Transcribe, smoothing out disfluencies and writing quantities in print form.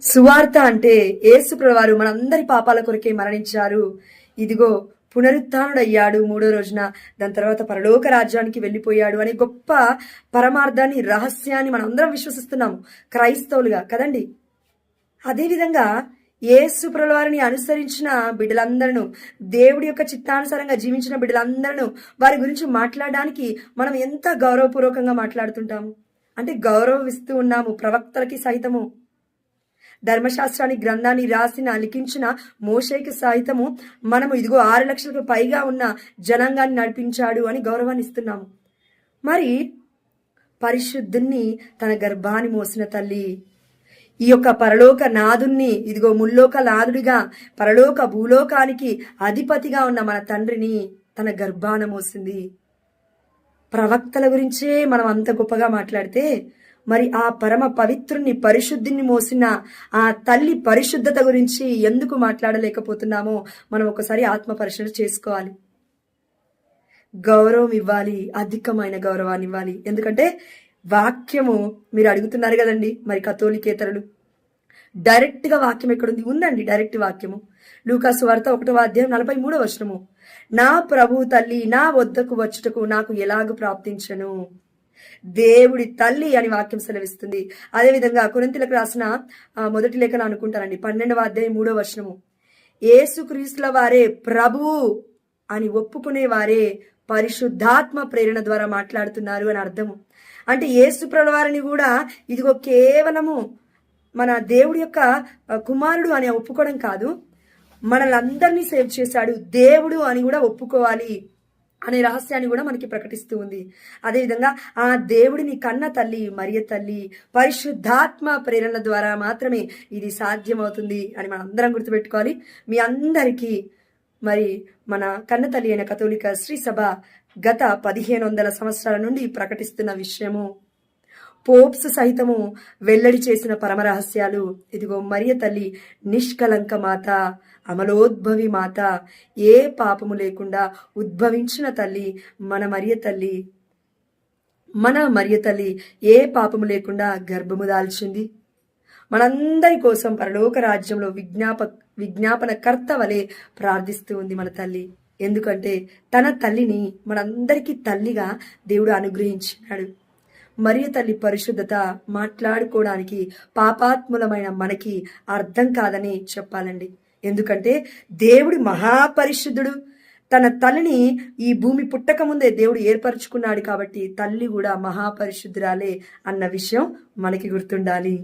సువార్త అంటే యేసుప్రభువు వారు మనందరి పాపాల కొరకే మరణించారు. ఇదిగో పునరుత్థానుడయ్యాడు మూడో రోజున, దాని తర్వాత పరలోక రాజ్యానికి వెళ్ళిపోయాడు అనే గొప్ప పరమార్థాన్ని, రహస్యాన్ని మనం అందరం విశ్వసిస్తున్నాము క్రైస్తవులుగా కదండి. అదేవిధంగా యేసు ప్రభువు వారిని అనుసరించిన బిడ్డలందరూ, దేవుడి యొక్క చిత్తానుసారంగా జీవించిన బిడ్డలందరూ, వారి గురించి మాట్లాడడానికి మనం ఎంత గౌరవపూర్వకంగా మాట్లాడుతుంటాము. అంటే గౌరవిస్తూ ఉన్నాము ప్రవక్తలకి సైతము. ధర్మశాస్త్రాన్ని గ్రంథాన్ని రాసిన లిఖించిన మోషేకి సైతము మనము ఇదిగో 6 లక్షలకు పైగా ఉన్న జనాంగాన్ని నడిపించాడు అని గౌరవాన్ని ఇస్తున్నాము. మరి పరిశుద్ధుణ్ణి తన గర్భాన్ని మోసిన తల్లి, ఈ యొక్క పరలోక నాదుణ్ణి, ఇదిగో ముల్లోక నాదుడిగా పరలోక భూలోకానికి అధిపతిగా ఉన్న మన తండ్రిని తన గర్భాన మోసింది. ప్రవక్తల గురించే మనం అంత గొప్పగా మాట్లాడితే, మరి ఆ పరమ పవిత్రుని, పరిశుద్ధిని మోసిన ఆ తల్లి పరిశుద్ధత గురించి ఎందుకు మాట్లాడలేకపోతున్నామో మనం ఒకసారి ఆత్మ పరిశీలన చేసుకోవాలి. గౌరవం ఇవ్వాలి, అధికమైన గౌరవాన్ని ఇవ్వాలి. ఎందుకంటే వాక్యము మీరు అడుగుతున్నారు కదండి, మరి కథోలికేతరులు డైరెక్ట్గా వాక్యం ఎక్కడుంది? ఉందండి డైరెక్ట్ వాక్యము. లూకా సువార్త 1:43 నా ప్రభు తల్లి నా వద్దకు వచ్చుటకు నాకు ఎలాగ ప్రాప్తించను? దేవుడి తల్లి అని వాక్యం సెలవిస్తుంది. అదేవిధంగా కొరింథీయులకు రాసిన మొదటి లేఖన అనుకుంటానండి 12:3 యేసుక్రీస్తుల వారే ప్రభువు అని ఒప్పుకునే వారే పరిశుద్ధాత్మ ప్రేరణ ద్వారా మాట్లాడుతున్నారు అని అర్థము. అంటే యేసు ప్రభువు వారిని కూడా ఇదిగో కేవలము మన దేవుడి యొక్క కుమారుడు అని ఒప్పుకోవడం కాదు, మనలందరినీ సేవ్ చేశాడు దేవుడు అని కూడా ఒప్పుకోవాలి అనే రహస్యాన్ని కూడా మనకి ప్రకటిస్తూ ఉంది. అదేవిధంగా ఆ దేవుడిని కన్న తల్లి మరియ తల్లి పరిశుద్ధాత్మ ప్రేరణ ద్వారా మాత్రమే ఇది సాధ్యమవుతుంది అని మనం అందరం గుర్తుపెట్టుకోవాలి. మీ అందరికీ మరి మన కన్న తల్లి అయిన కథోలిక శ్రీ సభ గత 1500 సంవత్సరాల నుండి ప్రకటిస్తున్న విషయము, పోప్స్ సైతము వెల్లడి చేసిన పరమరహస్యాలు. ఇదిగో మరియ తల్లి నిష్కలంక మాత, అమలోద్భవి మాత, ఏ పాపము లేకుండా ఉద్భవించిన తల్లి మన మరియ తల్లి. మన మరియ తల్లి ఏ పాపము లేకుండా గర్భము దాల్చింది. మనందరి కోసం పరలోక రాజ్యంలో విజ్ఞాపన కర్త వలె ప్రార్థిస్తూ ఉంది మన తల్లి. ఎందుకంటే తన తల్లిని మనందరికీ తల్లిగా దేవుడు అనుగ్రహించినాడు. మరియ తల్లి పరిశుద్ధత మాట్లాడుకోవడానికి పాపాత్ములమైన మనకి అర్థం కాదని చెప్పాలండి. ఎందుకంటే దేవుడు మహాపరిశుద్ధుడు. తన తల్లిని ఈ భూమి పుట్టక ముందే దేవుడు ఏర్పరచుకున్నాడు. కాబట్టి తల్లి కూడా మహాపరిశుద్ధురాలే అన్న విషయం మనకి గుర్తుండాలి.